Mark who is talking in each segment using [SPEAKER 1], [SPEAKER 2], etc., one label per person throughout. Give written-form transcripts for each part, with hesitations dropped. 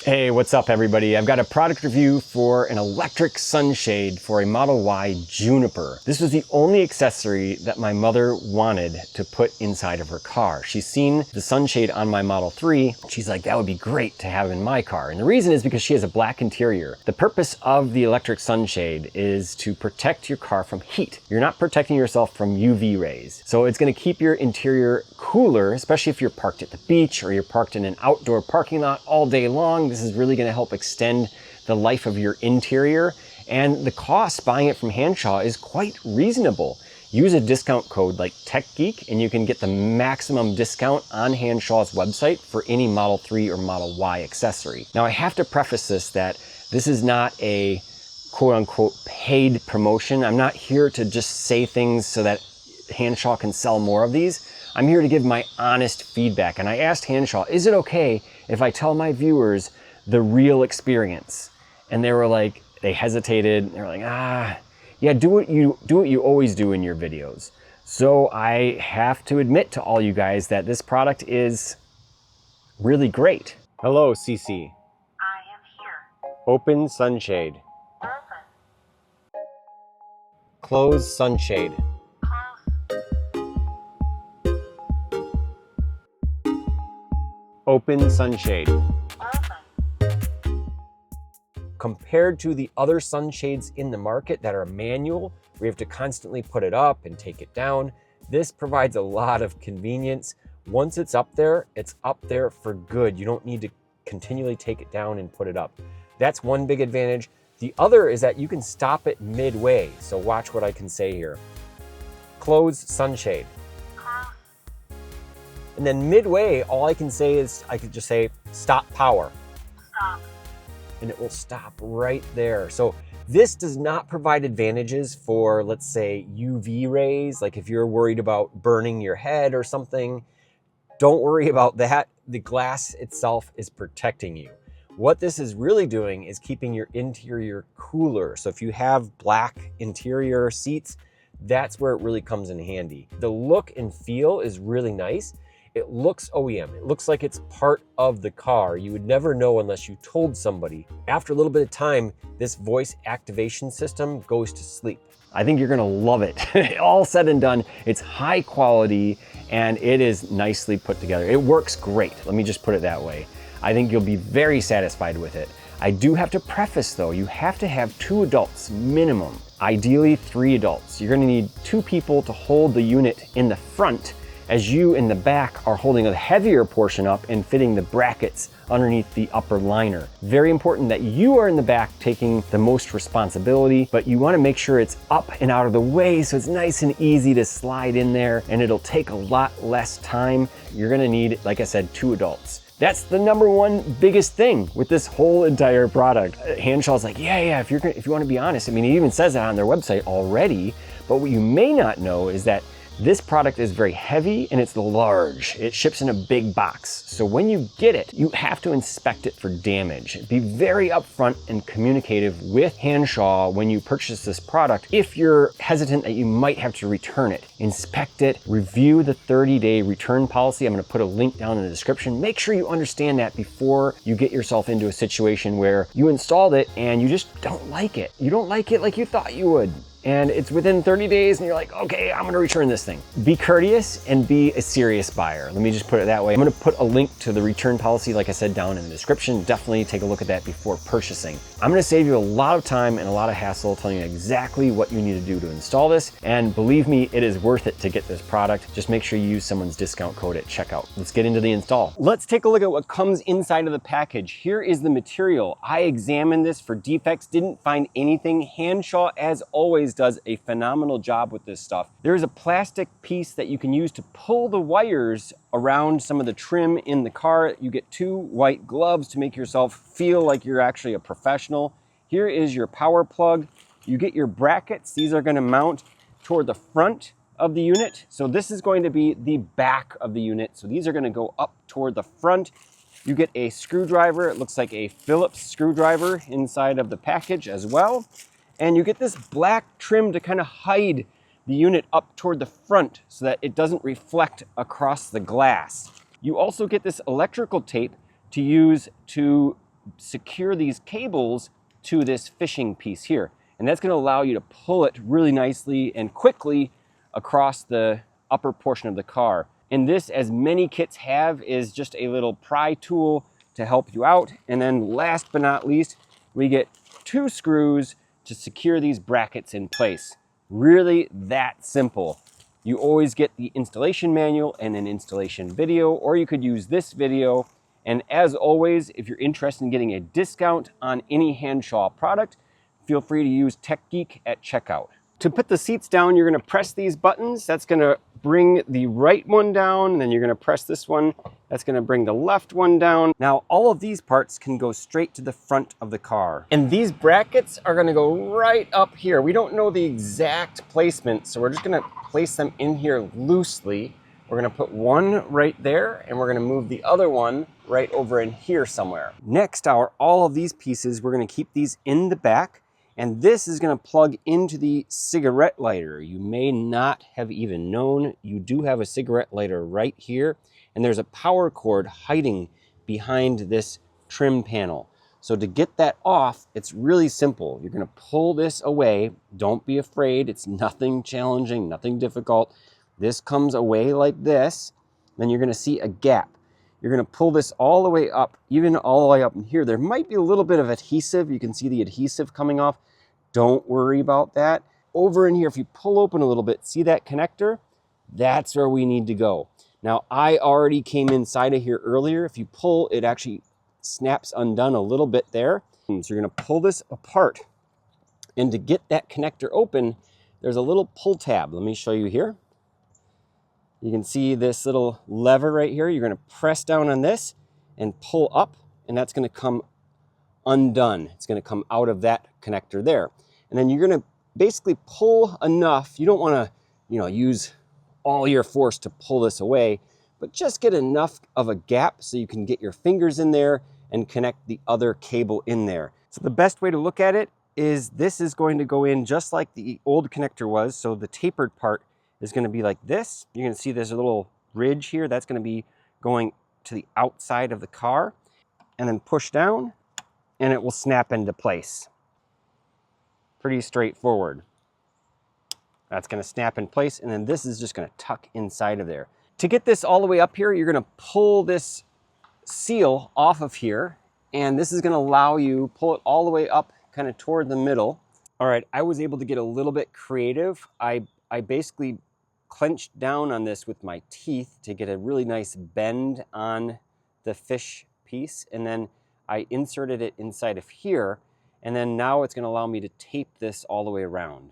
[SPEAKER 1] Hey, what's up everybody? I've got a product review for an electric sunshade for a Model Y Juniper. This was the only accessory that my mother wanted to put inside of her car. She's seen the sunshade on my Model 3. She's like, that would be great to have in my car. And the reason is because she has a black interior. The purpose of the electric sunshade is to protect your car from heat. You're not protecting yourself from UV rays. So it's gonna keep your interior cooler, especially if you're parked at the beach or you're parked in an outdoor parking lot all day long. This is really going to help extend the life of your interior, and the cost buying it from Hansshow is quite reasonable. Use a discount code like TechGeek and you can get the maximum discount on Hanssshow's website for any Model 3 or Model Y accessory. Now I have to preface that this is not a quote unquote paid promotion. I'm not here to just say things so that Hansshow can sell more of these. I'm here to give my honest feedback. And I asked Hansshow, is it okay if I tell my viewers the real experience? And they were like, they hesitated. They were like, yeah, do what you always do in your videos. So I have to admit to all you guys that this product is really great. Hello, CC.
[SPEAKER 2] I am here.
[SPEAKER 1] Open sunshade.
[SPEAKER 2] Open.
[SPEAKER 1] Close sunshade.
[SPEAKER 2] Close.
[SPEAKER 1] Open sunshade.
[SPEAKER 2] Open.
[SPEAKER 1] Compared to the other sunshades in the market that are manual, we have to constantly put it up and take it down, this provides a lot of convenience. Once it's up there for good. You don't need to continually take it down and put it up. That's one big advantage. The other is that you can stop it midway. So watch what I can say here. Close sunshade.
[SPEAKER 2] Close.
[SPEAKER 1] And then midway, all I can say is, I could just say, stop power.
[SPEAKER 2] Stop.
[SPEAKER 1] And it will stop right there. So this does not provide advantages for, let's say, UV rays. Like if you're worried about burning your head or something, don't worry about that. The glass itself is protecting you. What this is really doing is keeping your interior cooler. So if you have black interior seats, that's where it really comes in handy. The look and feel is really nice. It looks OEM. It looks like it's part of the car. You would never know unless you told somebody. After a little bit of time, this voice activation system goes to sleep. I think you're gonna love it. All said and done, it's high quality and it is nicely put together. It works great. Let me just put it that way. I think you'll be very satisfied with it. I do have to preface though, you have to have 2 adults minimum, ideally 3 adults. You're gonna need 2 people to hold the unit in the front as you in the back are holding a heavier portion up and fitting the brackets underneath the upper liner. Very important that you are in the back taking the most responsibility, but you wanna make sure it's up and out of the way so it's nice and easy to slide in there, and it'll take a lot less time. You're gonna need, like I said, 2 adults. That's the #1 biggest thing with this whole entire product. Hanssshow's like, yeah, if you wanna be honest, I mean, it even says that on their website already, but what you may not know is that this product is very heavy and it's large. It ships in a big box. So when you get it, you have to inspect it for damage. Be very upfront and communicative with Hansshow when you purchase this product. If you're hesitant that you might have to return it, inspect it, review the 30-day return policy. I'm gonna put a link down in the description. Make sure you understand that before you get yourself into a situation where you installed it and you just don't like it. You don't like it like you thought you would. And it's within 30 days and you're like, okay, I'm gonna return this thing. Be courteous and be a serious buyer. Let me just put it that way. I'm gonna put a link to the return policy, like I said, down in the description. Definitely take a look at that before purchasing. I'm gonna save you a lot of time and a lot of hassle telling you exactly what you need to do to install this. And believe me, it is worth it to get this product. Just make sure you use someone's discount code at checkout. Let's get into the install. Let's take a look at what comes inside of the package. Here is the material. I examined this for defects, didn't find anything. Hansshow, as always, does a phenomenal job with this stuff. There is a plastic piece that you can use to pull the wires around some of the trim in the car. You get 2 white gloves to make yourself feel like you're actually a professional. Here is your power plug. You get your brackets. These are going to mount toward the front of the unit. So this is going to be the back of the unit. So these are going to go up toward the front. You get a screwdriver. It looks like a Phillips screwdriver inside of the package as well. And you get this black trim to kind of hide the unit up toward the front so that it doesn't reflect across the glass. You also get this electrical tape to use to secure these cables to this fishing piece here. And that's going to allow you to pull it really nicely and quickly across the upper portion of the car. And this, as many kits have, is just a little pry tool to help you out. And then last but not least, we get 2 screws to secure these brackets in place. Really that simple. You always get the installation manual and an installation video, or you could use this video. And as always, if you're interested in getting a discount on any Hansshow product, feel free to use TechGeek at checkout. To put the seats down, you're going to press these buttons. That's going to bring the right one down, and then you're going to press this one. That's going to bring the left one down. Now, all of these parts can go straight to the front of the car. And these brackets are going to go right up here. We don't know the exact placement, so we're just going to place them in here loosely. We're going to put one right there, and we're going to move the other one right over in here somewhere. Next are all of these pieces. We're going to keep these in the back. And this is going to plug into the cigarette lighter. You may not have even known you do have a cigarette lighter right here. And there's a power cord hiding behind this trim panel. So to get that off, it's really simple. You're going to pull this away. Don't be afraid. It's nothing challenging, nothing difficult. This comes away like this. Then you're going to see a gap. You're going to pull this all the way up, even all the way up in here. There might be a little bit of adhesive. You can see the adhesive coming off. Don't worry about that. Over in here, if you pull open a little bit, see that connector? That's where we need to go. Now, I already came inside of here earlier. If you pull, it actually snaps undone a little bit there. So you're going to pull this apart. And to get that connector open, there's a little pull tab. Let me show you here. You can see this little lever right here. You're going to press down on this and pull up, and that's going to come undone. It's going to come out of that connector there. And then you're going to basically pull enough. You don't want to, use all your force to pull this away, but just get enough of a gap so you can get your fingers in there and connect the other cable in there. So the best way to look at it is this is going to go in just like the old connector was. So the tapered part is going to be like this. You're going to see there's a little ridge here. That's going to be going to the outside of the car, and then push down and it will snap into place. Pretty straightforward. That's going to snap in place, and then this is just going to tuck inside of there. To get this all the way up here, you're going to pull this seal off of here, and this is going to allow you pull it all the way up kind of toward the middle. All right, I was able to get a little bit creative. I basically clenched down on this with my teeth to get a really nice bend on the fish piece, and then I inserted it inside of here, and then now it's going to allow me to tape this all the way around.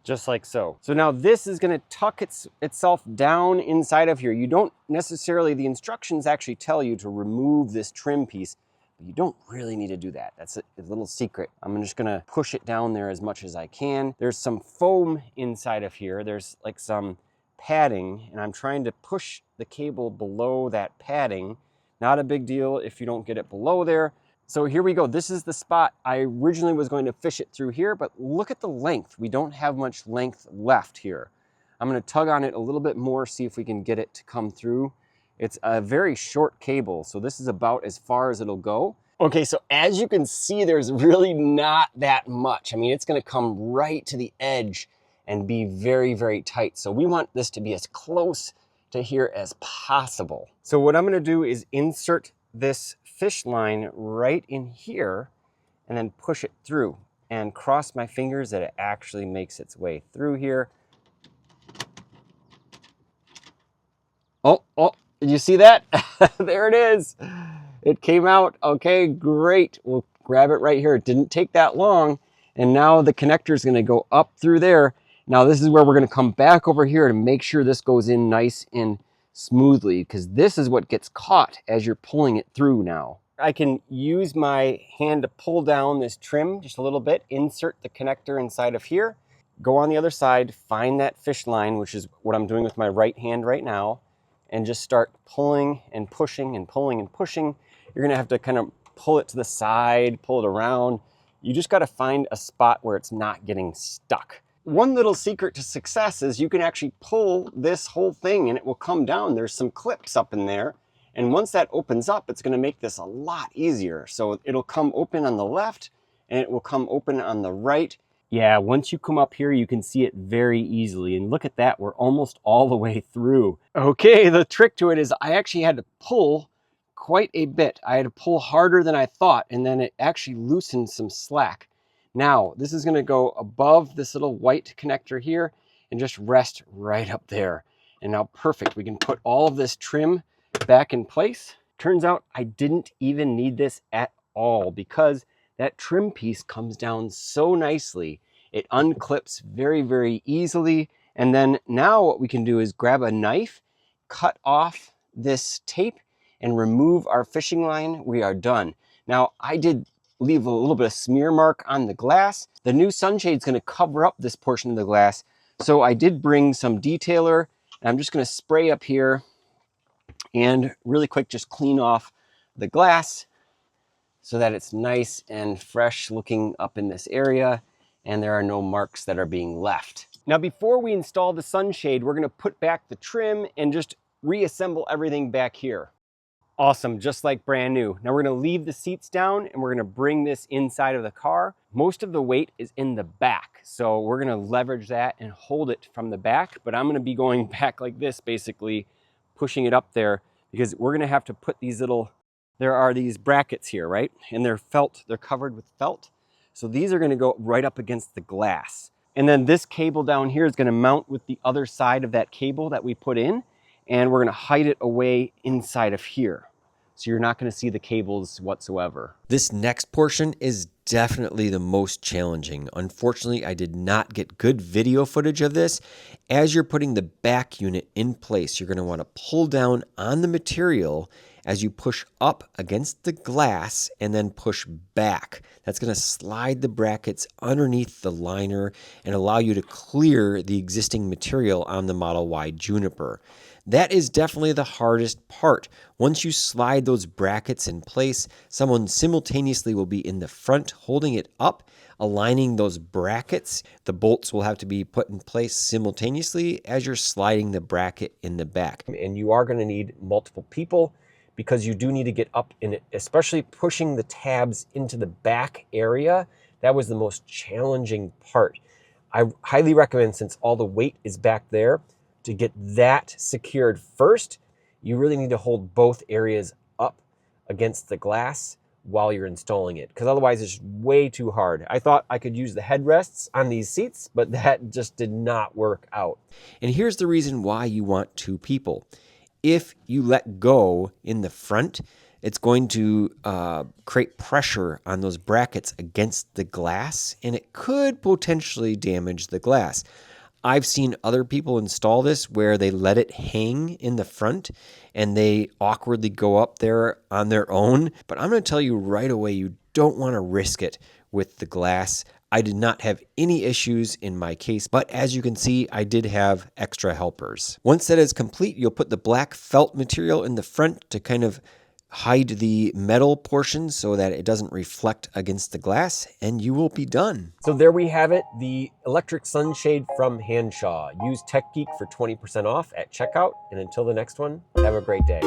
[SPEAKER 1] Just like so. So now this is going to tuck itself down inside of here. You don't necessarily, the instructions actually tell you to remove this trim piece, but you don't really need to do that. That's a little secret. I'm just going to push it down there as much as I can. There's some foam inside of here. There's like some padding, and I'm trying to push the cable below that padding. Not a big deal if you don't get it below there. So here we go. This is the spot. I originally was going to fish it through here, but look at the length. We don't have much length left here. I'm going to tug on it a little bit more, see if we can get it to come through. It's a very short cable, so this is about as far as it'll go. Okay, so as you can see, there's really not that much. I mean, it's going to come right to the edge and be very, very tight. So we want this to be as close to here as possible. So what I'm going to do is insert this fish line right in here and then push it through and cross my fingers that it actually makes its way through here. Oh, did you see that? There it is. It came out. Okay, great. We'll grab it right here. It didn't take that long. And now the connector is going to go up through there. Now this is where we're going to come back over here to make sure this goes in nice and smoothly, because this is what gets caught as you're pulling it through now. I can use my hand to pull down this trim just a little bit, insert the connector inside of here, go on the other side, find that fish line, which is what I'm doing with my right hand right now, and just start pulling and pushing and pulling and pushing. You're going to have to kind of pull it to the side, pull it around. You just got to find a spot where it's not getting stuck. One little secret to success is you can actually pull this whole thing and it will come down. There's some clips up in there, And once that opens up, it's going to make this a lot easier. So it'll come open on the left and it will come open on the right. Yeah, once you come up here, you can see it very easily. And look at that, we're almost all the way through. Okay, the trick to it is I actually had to pull quite a bit. I had to pull harder than I thought, and then it actually loosened some slack. Now, this is gonna go above this little white connector here and just rest right up there. And now perfect, we can put all of this trim back in place. Turns out I didn't even need this at all because that trim piece comes down so nicely. It unclips very, very easily. And then now what we can do is grab a knife, cut off this tape and remove our fishing line. We are done. Now I did leave a little bit of smear mark on the glass. The new Sunshade is going to cover up this portion of the glass. So I did bring some detailer and I'm just going to spray up here and really quick just clean off the glass so that it's nice and fresh looking up in this area and there are no marks that are being left. Now before we install the sunshade, we're going to put back the trim and just reassemble everything back here. Awesome, just like brand new. Now we're going to leave the seats down and we're going to bring this inside of the car. Most of the weight is in the back, so we're going to leverage that and hold it from the back, but I'm going to be going back like this, basically pushing it up there because we're going to have to put these little, there are these brackets here, right? And they're felt, they're covered with felt. So these are going to go right up against the glass. And then this cable down here is going to mount with the other side of that cable that we put in, and we're going to hide it away inside of here. So you're not going to see the cables whatsoever. This next portion is definitely the most challenging. Unfortunately, I did not get good video footage of this. As you're putting the back unit in place, you're going to want to pull down on the material as you push up against the glass and then push back. That's going to slide the brackets underneath the liner and allow you to clear the existing material on the Model Y Juniper. That is definitely the hardest part. Once you slide those brackets in place, someone simultaneously will be in the front holding it up, aligning those brackets. The bolts will have to be put in place simultaneously as you're sliding the bracket in the back. And you are going to need multiple people because you do need to get up in it, especially pushing the tabs into the back area. That was the most challenging part. I highly recommend, since all the weight is back there, to get that secured first. You really need to hold both areas up against the glass while you're installing it, because otherwise it's way too hard. I thought I could use the headrests on these seats, but that just did not work out. And here's the reason why you want two people. If you let go in the front, it's going to create pressure on those brackets against the glass, and it could potentially damage the glass. I've seen other people install this where they let it hang in the front and they awkwardly go up there on their own. But I'm going to tell you right away, you don't want to risk it with the glass. I did not have any issues in my case, but as you can see, I did have extra helpers. Once that is complete, you'll put the black felt material in the front to kind of hide the metal portion so that it doesn't reflect against the glass, and you will be done. So there we have it, the electric sunshade from Hansshow. Use TechGeek for 20% off at checkout, and until the next one, have a great day.